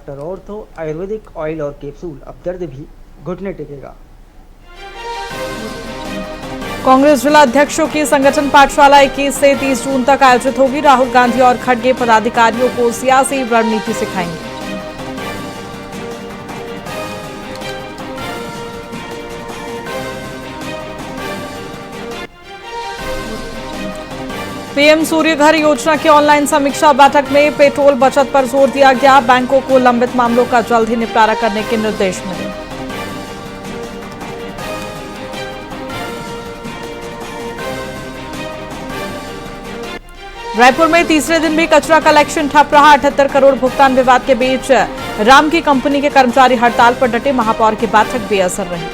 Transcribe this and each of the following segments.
Doctor ortho Ayurvedic oil और capsule, अब दर्द भी घुटने टेकेगा। कांग्रेस जिला अध्यक्षों की संगठन पाठशाला 21 से 30 जून तक आयोजित होगी। राहुल गांधी और खड़गे पदाधिकारियों को सियासी रणनीति सिखाएंगे। पीएम सूर्य घर योजना की ऑनलाइन समीक्षा बैठक में पेट्रोल बचत पर जोर दिया गया। बैंकों को लंबित मामलों का जल्द ही निपटारा करने के निर्देश मिले। रायपुर में तीसरे दिन भी कचरा कलेक्शन ठप रहा। 78 करोड़ भुगतान विवाद के बीच राम की कंपनी के कर्मचारी हड़ताल पर डटे। महापौर की बैठक बेअसर रही।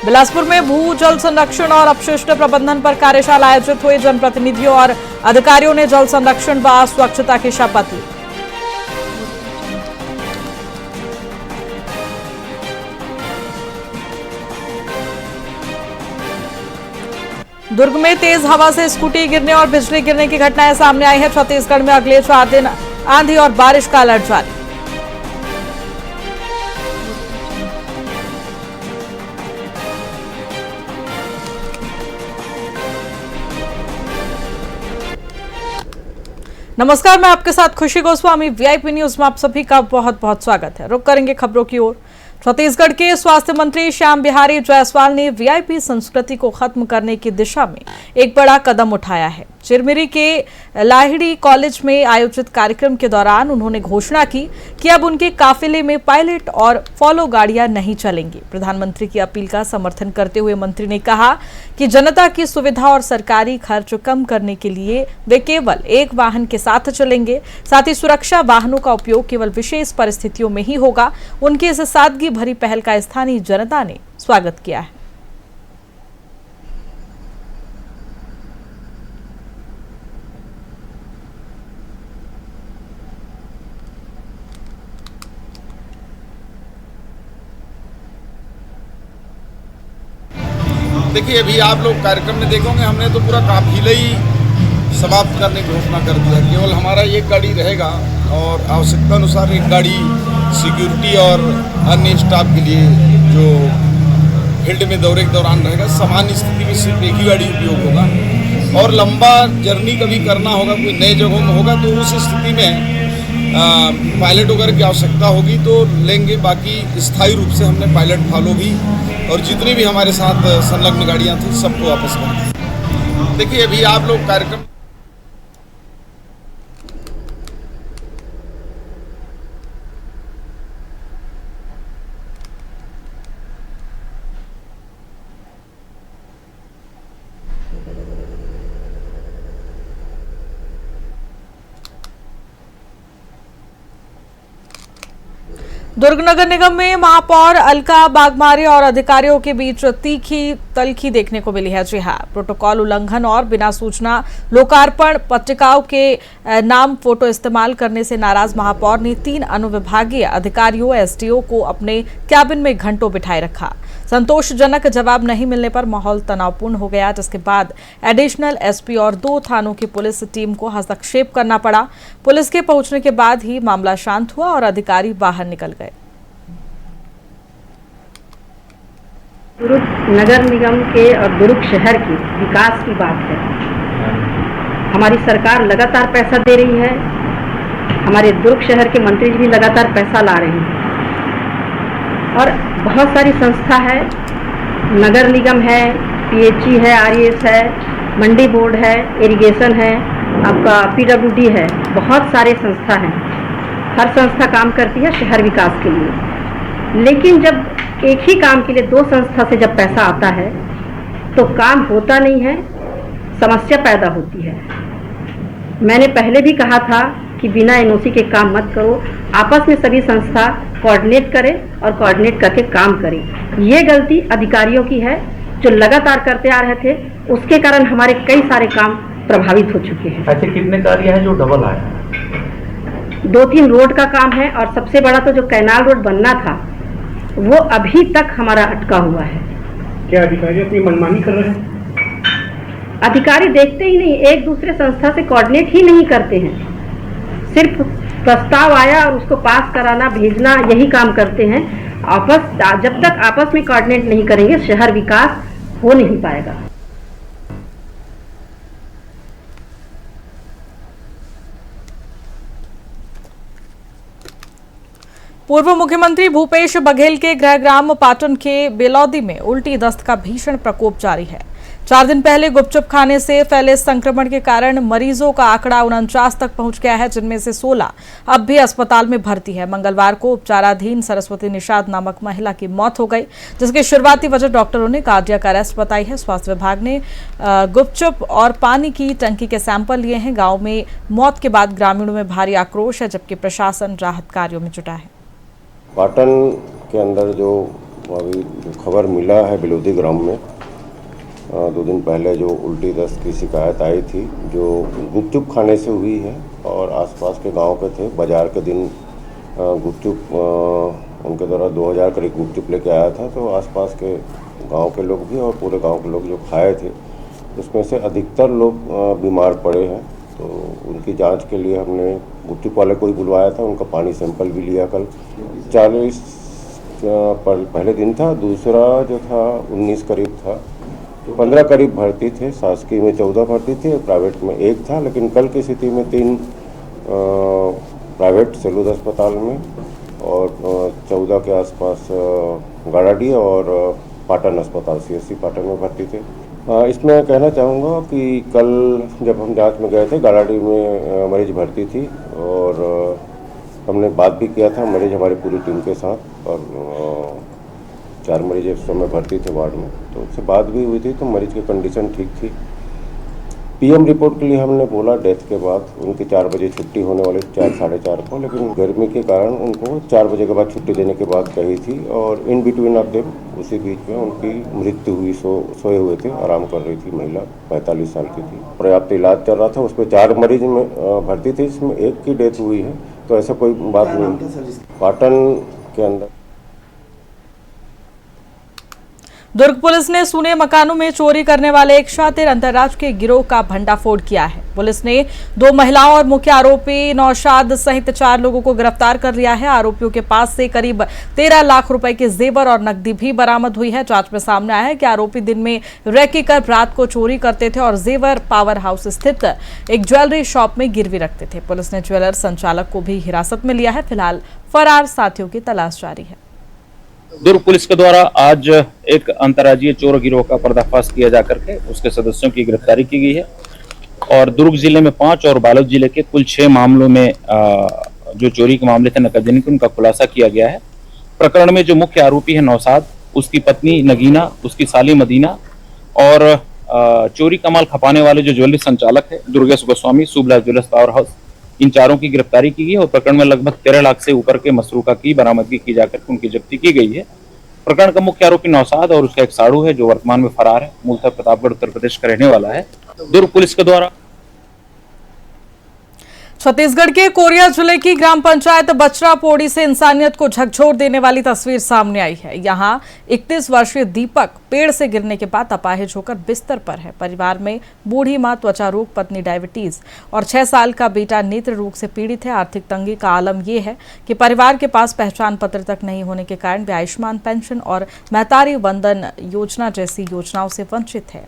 बिलासपुर में भू जल संरक्षण और अपशिष्ट प्रबंधन पर कार्यशाला आयोजित हुई। जनप्रतिनिधियों और अधिकारियों ने जल संरक्षण व स्वच्छता की शपथ ली। दुर्ग में तेज हवा से स्कूटी गिरने और बिजली गिरने की घटनाएं सामने आई है। छत्तीसगढ़ में अगले 4 दिन आंधी और बारिश का अलर्ट जारी। नमस्कार, मैं आपके साथ खुशी गोस्वामी। वीआईपी न्यूज में आप सभी का बहुत बहुत स्वागत है। रुक करेंगे खबरों की ओर। छत्तीसगढ़ के स्वास्थ्य मंत्री श्याम बिहारी जायसवाल ने वीआईपी संस्कृति को खत्म करने की दिशा में एक बड़ा कदम उठाया है। चिरमिरी के लाहिड़ी कॉलेज में आयोजित कार्यक्रम के दौरान उन्होंने घोषणा की कि अब उनके काफिले में पायलट और फॉलो गाड़ियां नहीं चलेंगी। प्रधानमंत्री की अपील का समर्थन करते हुए मंत्री ने कहा कि जनता की सुविधा और सरकारी खर्च कम करने के लिए वे केवल एक वाहन के साथ चलेंगे। साथ ही सुरक्षा वाहनों का उपयोग केवल विशेष परिस्थितियों में ही होगा। उनकी इस सादगी भरी पहल का स्थानीय जनता ने स्वागत किया है। देखिए, अभी आप लोग कार्यक्रम में देखोगे, हमने तो पूरा काफिला ही समाप्त करने की घोषणा कर दिया। केवल हमारा एक गाड़ी रहेगा और आवश्यकता अनुसार एक गाड़ी सिक्योरिटी और अन्य स्टाफ के लिए जो फील्ड में दौरे के दौरान रहेगा। सामान्य स्थिति में सिर्फ एक ही गाड़ी उपयोग होगा और लंबा जर्नी कभी करना होगा, कोई नए जगहों में होगा, तो उस स्थिति में पायलट वगैरह की आवश्यकता होगी तो लेंगे। बाकी स्थायी रूप से हमने पायलट फॉलो भी और जितनी भी हमारे साथ संलग्न गाड़ियां थी सबको वापस कर दी। देखिए, अभी आप लोग कार्यक्रम दुर्ग नगर निगम में महापौर अलका बागमारे और अधिकारियों के बीच तीखी तलखी देखने को मिली है। जी हाँ, प्रोटोकॉल उल्लंघन और बिना सूचना लोकार्पण पत्रिकाओं के नाम फोटो इस्तेमाल करने से नाराज महापौर ने 3 अनुविभागीय अधिकारियों एसडीओ को अपने कैबिन में घंटों बिठाए रखा। संतोषजनक जवाब नहीं मिलने पर माहौल तनावपूर्ण हो गया, जिसके बाद एडिशनल एसपी और 2 थानों की पुलिस टीम को हस्तक्षेप करना पड़ा। पुलिस के पहुंचने के बाद ही मामला शांत हुआ और अधिकारी बाहर निकल गए। दुर्ग नगर निगम के और दुर्ग शहर की विकास की बात है। हमारी सरकार लगातार पैसा दे रही है। हमारे दुर्ग शहर के मंत्री जी भी लगातार पैसा ला रहे हैं और बहुत सारी संस्था है, नगर निगम है, पीएचई है, आरईएस है, मंडी बोर्ड है, इरिगेशन है, आपका पीडब्ल्यूडी है, बहुत सारे संस्था हैं। हर संस्था काम करती है शहर विकास के लिए, लेकिन जब एक ही काम के लिए 2 संस्था से जब पैसा आता है तो काम होता नहीं है, समस्या पैदा होती है। मैंने पहले भी कहा था कि बिना एनओसी के काम मत करो, आपस में सभी संस्था कोऑर्डिनेट करें और कोऑर्डिनेट करके काम करें। ये गलती अधिकारियों की है जो लगातार करते आ रहे थे, उसके कारण हमारे कई सारे काम प्रभावित हो चुके हैं। ऐसे कितने कार्य हैं जो डबल आए? 2-3 रोड का काम है और सबसे बड़ा तो जो कैनाल रोड बनना था वो अभी तक हमारा अटका हुआ है। क्या अधिकारी अपनी मनमानी कर रहे हैं? अधिकारी देखते ही नहीं, एक दूसरे संस्था से कोऑर्डिनेट ही नहीं करते हैं। सिर्फ प्रस्ताव आया और उसको पास कराना, भेजना, यही काम करते हैं। जब तक आपस में कोऑर्डिनेट नहीं करेंगे शहर विकास हो नहीं पाएगा। पूर्व मुख्यमंत्री भूपेश बघेल के गृहग्राम पाटन के बेलौदी में उल्टी दस्त का भीषण प्रकोप जारी है। 4 दिन पहले गुपचुप खाने से फैले संक्रमण के कारण मरीजों का आंकड़ा 49 तक पहुंच गया है, जिनमें से 16 अब भी अस्पताल में भर्ती है। मंगलवार को उपचाराधीन सरस्वती निषाद नामक महिला की मौत हो गई, जिसकी शुरुआती वजह डॉक्टरों ने कार्डियक अरेस्ट बताई है। स्वास्थ्य विभाग ने गुपचुप और पानी की टंकी के सैंपल लिए हैं। गाँव में मौत के बाद ग्रामीणों में भारी आक्रोश है, जबकि प्रशासन राहत कार्यों में जुटा है। पाटन के अंदर जो अभी खबर मिला है बेलौदी ग्राम में 2 दिन पहले जो उल्टी दस्त की शिकायत आई थी, जो गुपचुप खाने से हुई है और आसपास के गांव के थे। बाजार के दिन गुपचुप उनके द्वारा 2000 करीब गुपचुप लेके आया था, तो आसपास के गांव के लोग भी और पूरे गांव के लोग जो खाए थे, उसमें से अधिकतर लोग बीमार पड़े हैं। तो उनकी जांच के लिए हमने गुपचुप वाले को ही बुलवाया था। उनका पानी सैंपल भी लिया कल। 40 पहले दिन था, दूसरा जो था 19 करीब था। 15 करीब भर्ती थे, शासकीय में 14 भर्ती थे, प्राइवेट में 1 था। लेकिन कल की स्थिति में 3 प्राइवेट सेलूद अस्पताल में और 14 के आसपास गाड़ाडी और पाटन अस्पताल CSC पाटन में भर्ती थे। इसमें कहना चाहूँगा कि कल जब हम जांच में गए थे, गाड़ाडी में मरीज भर्ती थी और हमने बात भी किया था मरीज हमारी पूरी टीम के साथ, और 4 मरीज इस समय भर्ती थे वार्ड में, तो उससे बात भी हुई थी। तो मरीज की कंडीशन ठीक थी। PM रिपोर्ट के लिए हमने बोला डेथ के बाद उनकी 4 बजे छुट्टी होने वाली 4 साढ़े 4 को, लेकिन गर्मी के कारण उनको 4 बजे के बाद छुट्टी देने के बाद कही थी और इन बिटवीन ऑफ देम उसी बीच में उनकी मृत्यु हुई। सोए हुए थे, आराम कर रही थी महिला, 45 साल की थी। पर्याप्त इलाज चल रहा था। उस पर 4 मरीज में भर्ती थे, इसमें 1 की डेथ हुई है। तो ऐसा कोई बात नहीं। पाटन के अंदर दुर्ग पुलिस ने सूने मकानों में चोरी करने वाले एक शातिर अंतर्राज्यीय गिरोह का भंडाफोड़ किया है। पुलिस ने 2 महिलाओं और मुख्य आरोपी नौशाद सहित 4 लोगों को गिरफ्तार कर लिया है। आरोपियों के पास से करीब 13 लाख रुपए के जेवर और नकदी भी बरामद हुई है। जांच में सामने आया है कि आरोपी दिन में रेकी कर रात को चोरी करते थे और जेवर पावर हाउस स्थित एक ज्वेलरी शॉप में गिरवी रखते थे। पुलिस ने ज्वेलर संचालक को भी हिरासत में लिया है। फिलहाल फरार साथियों की तलाश जारी है। दुर्ग पुलिस के द्वारा आज एक अंतर्राज्यीय चोर गिरोह का पर्दाफाश किया जाकर के उसके सदस्यों की गिरफ्तारी की गई है और दुर्ग जिले में 5 और बालोद जिले के कुल 6 मामलों में जो चोरी के मामले थे नकदजनी के, उनका खुलासा किया गया है। प्रकरण में जो मुख्य आरोपी है नौशाद, उसकी पत्नी नगीना, उसकी साली मदीना और चोरी का माल खपाने वाले जो ज्वेलरी संचालक है Durgesh Goswami, Shubhlal jewellers power house, इन 4 की गिरफ्तारी की गई और प्रकरण में लगभग 13 लाख से ऊपर के मसरूका की बरामदगी की जाकर उनकी जब्ती की गई है। प्रकरण का मुख्य आरोपी नौशाद और उसका एक साड़ू है जो वर्तमान में फरार है, मूलतः प्रतापगढ़ उत्तर प्रदेश का रहने वाला है। दुर्ग पुलिस के द्वारा छत्तीसगढ़ के कोरिया जिले की ग्राम पंचायत बचरा पोड़ी से इंसानियत को झकझोर देने वाली तस्वीर सामने आई है। यहां 31 वर्षीय दीपक पेड़ से गिरने के बाद अपाहिज होकर बिस्तर पर है। परिवार में बूढ़ी मां त्वचा रोग, पत्नी डायबिटीज और 6 साल का बेटा नेत्र रोग से पीड़ित है। आर्थिक तंगी का आलम यह है कि परिवार के पास पहचान पत्र तक नहीं होने के कारण वे आयुष्मान पेंशन और महतारी वंदन योजना जैसी योजनाओं से वंचित है।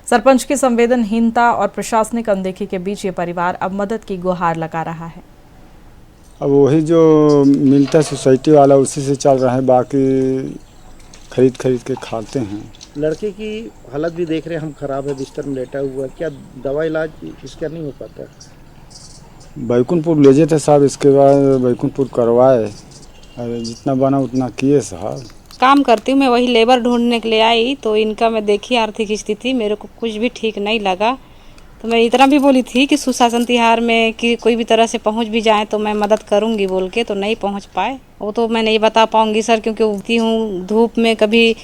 सरपंच की संवेदनहीनता और प्रशासनिक अनदेखी के बीच ये परिवार अब मदद की गुहार लगा रहा है। अब वही जो मिलता है सोसाइटी वाला उसी से चल रहा है, बाकी खरीद के खाते हैं। लड़के की हालत भी देख रहे हैं हम, खराब है, बिस्तर में लेटा हुआ है। क्या दवा इलाज इसका नहीं हो पाता? बैकुंठपुर ले जाते साहब, इसके बाद बैकुंठपुर करवाए, अरे जितना बना उतना किए साहब। काम करती हूँ मैं, वही लेबर ढूंढने के लिए आई तो इनका मैं देखी आर्थिक स्थिति, मेरे को कुछ भी ठीक नहीं लगा। तो मैं इतना भी बोली थी कि सुशासन तिहार में कि कोई भी तरह से पहुंच भी जाए तो मैं मदद करूंगी बोल के, तो नहीं पहुंच पाए। वो तो मैं नहीं बता पाऊंगी सर, क्योंकि उगती हूँ धूप में, कभी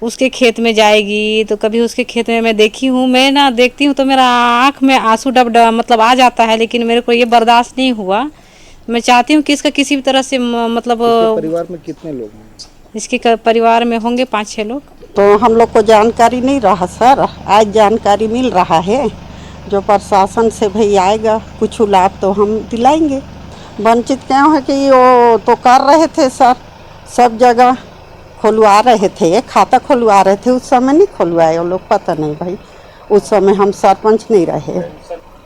उसके खेत में जाएगी तो कभी उसके खेत में मैं देखी हूँ। मैं ना देखती हूँ तो मेरा आँख में आंसू डब मतलब आ जाता है, लेकिन मेरे को ये बर्दाश्त नहीं हुआ। मैं चाहती हूँ कि इसका किसी भी तरह से मतलब परिवार में कितने लोग हैं? इसके परिवार में होंगे 5-6 लोग। तो हम लोग को जानकारी नहीं रहा सर, आज जानकारी मिल रहा है। जो प्रशासन से भाई आएगा कुछ लाभ तो हम दिलाएंगे। वंचित क्यों है कि वो तो कर रहे थे सर, सब जगह खुलवा रहे थे, खाता खुलवा रहे थे। उस समय नहीं खुलवाए वो लोग, पता नहीं भाई, उस समय हम सरपंच नहीं रहे।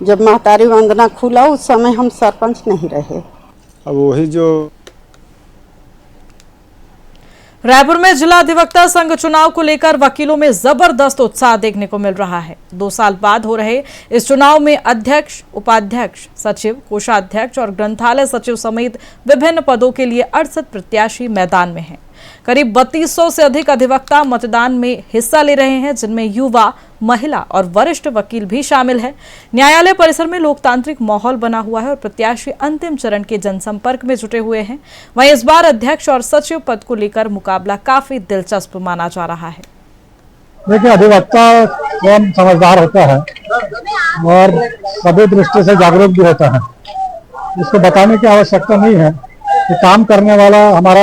जब महतारी वंदना खुला उस समय हम सरपंच नहीं रहे। अब वही जो रायपुर में जिला अधिवक्ता संघ चुनाव को लेकर वकीलों में जबरदस्त उत्साह देखने को मिल रहा है। 2 साल बाद हो रहे इस चुनाव में अध्यक्ष, उपाध्यक्ष, सचिव, कोषाध्यक्ष और ग्रंथालय सचिव समेत विभिन्न पदों के लिए 68 प्रत्याशी मैदान में हैं। करीब 3200 से अधिक अधिवक्ता मतदान में हिस्सा ले रहे हैं, जिनमें युवा, महिला और वरिष्ठ वकील भी शामिल है। न्यायालय परिसर में लोकतांत्रिक माहौल बना हुआ है और प्रत्याशी अंतिम चरण के जनसंपर्क में जुटे हुए हैं। वहीं इस बार अध्यक्ष और सचिव पद को लेकर मुकाबला काफी दिलचस्प माना जा रहा है। देखिए, अधिवक्ता स्वयं समझदार होता है और सभी दृष्टि से जागरूक भी होता है। इसको बताने की आवश्यकता नहीं है कि काम करने वाला हमारा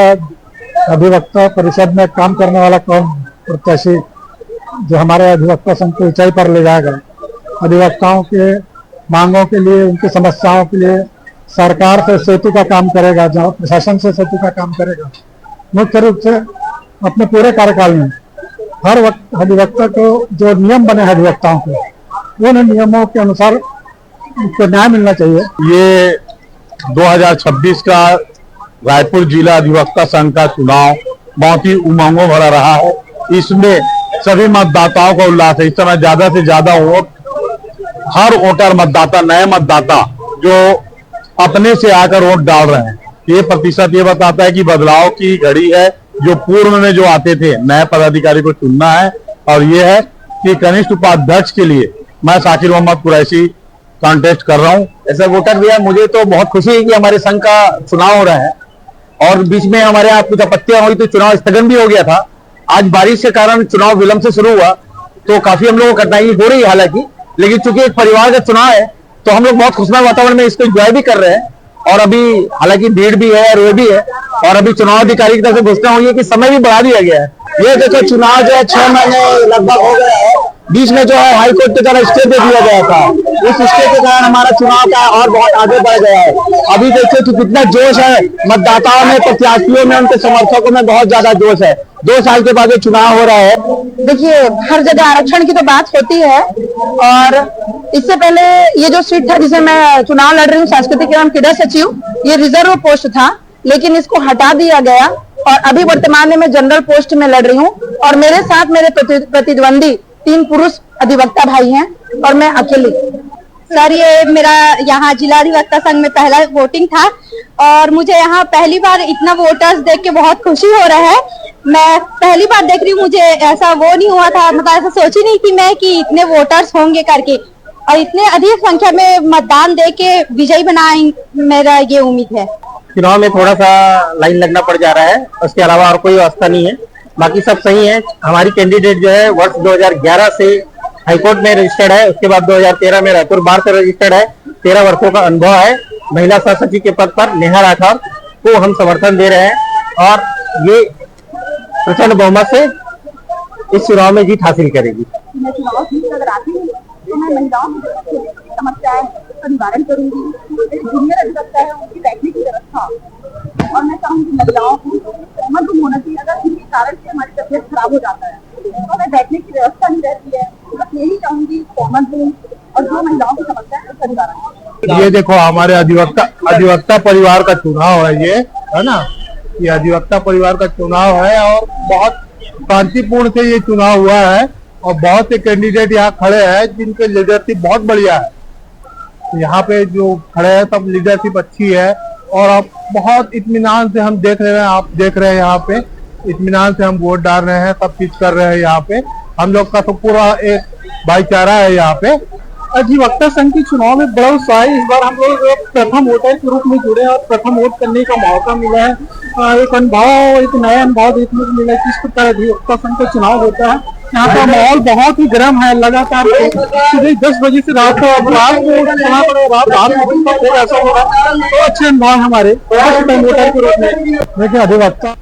अधिवक्ता परिषद में काम करने वाला कौन प्रत्याशी जो हमारे अधिवक्ता संघ को ऊंचाई पर ले जाएगा। अधिवक्ताओं के मांगों के लिए, उनकी समस्याओं के लिए सरकार से सेतु का काम करेगा, जहाँ प्रशासन से सेतु का काम करेगा। मुख्य रूप से अपने पूरे कार्यकाल में हर वक्त अधिवक्ता को जो नियम बने हैं अधिवक्ताओं के, उन नियमों के अनुसार उसको न्याय मिलना चाहिए। ये 2026 का रायपुर जिला अधिवक्ता संघ का चुनाव बहुत ही उमंगों भरा रहा है। इसमें सभी मतदाताओं का उल्लास है। इस समय ज्यादा से ज्यादा वोट हर वोटर मतदाता, नए मतदाता जो अपने से आकर वोट डाल रहे हैं, ये प्रतिशत ये बताता है कि बदलाव की घड़ी है। जो पूर्व में जो आते थे, नए पदाधिकारी को चुनना है। और ये है कि कनिष्ठ उपाध्यक्ष के लिए मैं शाकिर मोहम्मद कुरैशी कॉन्टेस्ट कर रहा हूँ। ऐसा वोटर भी है। मुझे तो बहुत खुशी है कि हमारे संघ का चुनाव हो रहा है और बीच में हमारे यहाँ कुछ आपत्तियां हुई तो चुनाव स्थगन भी हो गया था। आज बारिश के कारण चुनाव विलंब से शुरू हुआ तो काफी हम लोगों को कठिनाई हो रही है हालांकि, लेकिन चूंकि एक परिवार का चुनाव है तो हम लोग बहुत खुशनुमा वातावरण में इसको एंजॉय भी कर रहे हैं। और अभी हालांकि भीड़ भी है और वो भी है, और अभी चुनाव अधिकारी की तरफ से घोषणा हुई है कि समय भी बढ़ा दिया गया है। ये देखो, चुनाव जो है 6 महीने लगभग हो गया है। बीच में जो है हाईकोर्ट के द्वारा स्टे दे दिया गया था, उस स्टे के कारण हमारा चुनाव का और बहुत आगे बढ़ गया है। अभी देखिए कि कितना जोश है मतदाताओं में, प्रत्याशियों में, उनके समर्थकों में बहुत ज्यादा जोश है। 2 साल के बाद ये चुनाव हो रहा है। देखिए, हर जगह आरक्षण की तो बात होती है और इससे पहले ये जो सीट था जिसे मैं चुनाव लड़ रही हूँ, सांस्कृतिक एवं क्रीड़ा सचिव, ये रिजर्व पोस्ट था, लेकिन इसको हटा दिया गया और अभी वर्तमान में मैं जनरल पोस्ट में लड़ रही हूँ। और मेरे साथ मेरे प्रतिद्वंदी 3 पुरुष अधिवक्ता भाई हैं और मैं अकेली। सर, ये मेरा यहाँ जिला अधिवक्ता संघ में पहला वोटिंग था और मुझे यहाँ पहली बार इतना वोटर्स देख के बहुत खुशी हो रहा है। मैं पहली बार देख रही हूँ, मुझे ऐसा वो नहीं हुआ था, मतलब ऐसा सोची नहीं थी मैं कि इतने वोटर्स होंगे करके, और इतने अधिक संख्या में मतदान दे के विजयी बनाएंगे, मेरा ये उम्मीद है। चुनाव में थोड़ा सा लाइन लगना पड़ जा रहा है, उसके अलावा और कोई व्यवस्था नहीं है, बाकी सब सही है। हमारी कैंडिडेट जो है वर्ष 2011 से हाईकोर्ट में रजिस्टर्ड है, उसके बाद 2013 में रायपुर बार से रजिस्टर्ड है, 13 वर्षों का अनुभव है। महिला सह सचिव के पद पर नेहा राठौर को हम समर्थन दे रहे हैं और ये प्रचंड बहुमत से इस चुनाव में जीत हासिल करेगी। मैं चुनाव जीत अगर आती हूँ तो मैं महिलाओं की समस्याएं का निवारण करूंगी। जूनियर अधिवक्ता है, उनकी बैठने की व्यवस्था, और मैं चाहूंगी महिलाओं को सहमत भी होना चाहिए। अगर किसी कारण से हमारी तबियत खराब हो जाता है तो हमें बैठने की व्यवस्था नहीं रहती है, बस यही चाहूंगी सहमत हूँ और जो महिलाओं की समस्या है उसका निवारण। ये देखो, हमारे अधिवक्ता परिवार का चुनाव है, ये है ना, ये अधिवक्ता परिवार का चुनाव है और बहुत शांतिपूर्ण से ये चुनाव हुआ है और बहुत से कैंडिडेट यहाँ खड़े हैं जिनके लीडरशिप बहुत बढ़िया है। यहाँ पे जो खड़े हैं सब लीडरशिप अच्छी है और अब बहुत इत्मीनान से हम देख रहे हैं, आप देख रहे हैं यहाँ पे इत्मीनान से हम वोट डाल रहे हैं, सब चीज कर रहे हैं। यहाँ पे हम लोग का तो पूरा एक भाईचारा है। यहाँ पे अधिवक्ता संघ के चुनाव में बड़ा उत्साह है। इस बार हम लोग प्रथम वोटर के रूप में जुड़े और प्रथम वोट करने का मौका मिला है। एक अनुभव, एक नया अनुभव देखने को मिला है किस प्रकार अधिवक्ता संघ का चुनाव होता है। यहाँ का माहौल बहुत ही गर्म है, लगातार सुबह 10 बजे से रात को ऐसा हो रहा है। तो अच्छे अनुभव हमारे वोटर के रूप में। देखिए, अधिवक्ता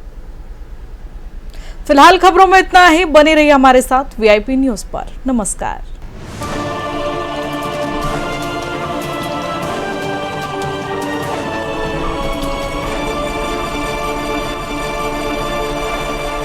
फिलहाल खबरों में इतना ही। बने रहिए हमारे साथ वीआईपी न्यूज पर। नमस्कार।